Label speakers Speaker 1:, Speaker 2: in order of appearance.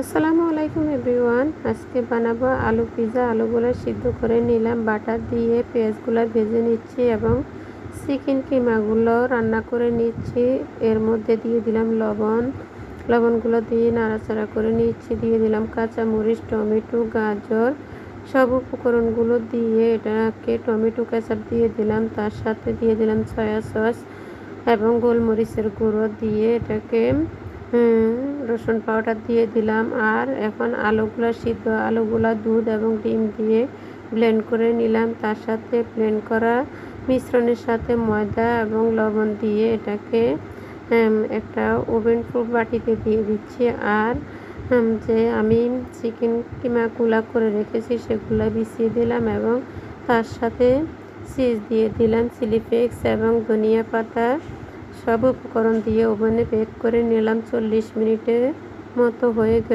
Speaker 1: আসসালামু আলাইকুম এভরিওয়ান। আজকে বানাবো আলু পিৎজা। আলুগুলো সিদ্ধ করে নিলাম, বাটার দিয়ে পেঁয়াজগুলো ভেজে নিচ্ছি এবং চিকেন কিমাগুলো রান্না করে নিচ্ছি। এর মধ্যে দিয়ে দিলাম লবণগুলো দিয়ে নাড়াচাড়া করে নিচ্ছি। দিয়ে দিলাম কাঁচামরিচ, টমেটো, গাজর, সব উপকরণগুলো দিয়ে এটাকে টমেটো কেচাপ দিয়ে দিলাম। তার সাথে দিয়ে দিলাম সয়া সস এবং গোলমরিচের গুঁড়ো দিয়ে এটাকে রসুন পাউডার দিয়ে দিলাম। আর এখন সিদ্ধ আলুগুলা দুধ এবং ডিম দিয়ে ব্লেন্ড করে নিলাম। তার সাথে ব্লেন্ড করা মিশ্রণের সাথে ময়দা এবং লবণ দিয়ে এটাকে একটা ওভেন প্রুফ বাটিতে দিয়ে দিচ্ছি। আর যে আমি চিকেন কিমাগুলা করে রেখেছি সেগুলো বিছিয়ে দিলাম এবং তার সাথে চিজ দিয়ে দিলাম, চিলি ফ্লেক্স এবং ধনিয়া পাতা। সব উপকরণ দিয়ে ওভেনে বেক করে নিলাম। 40 মিনিটের মতো হয়ে গেল।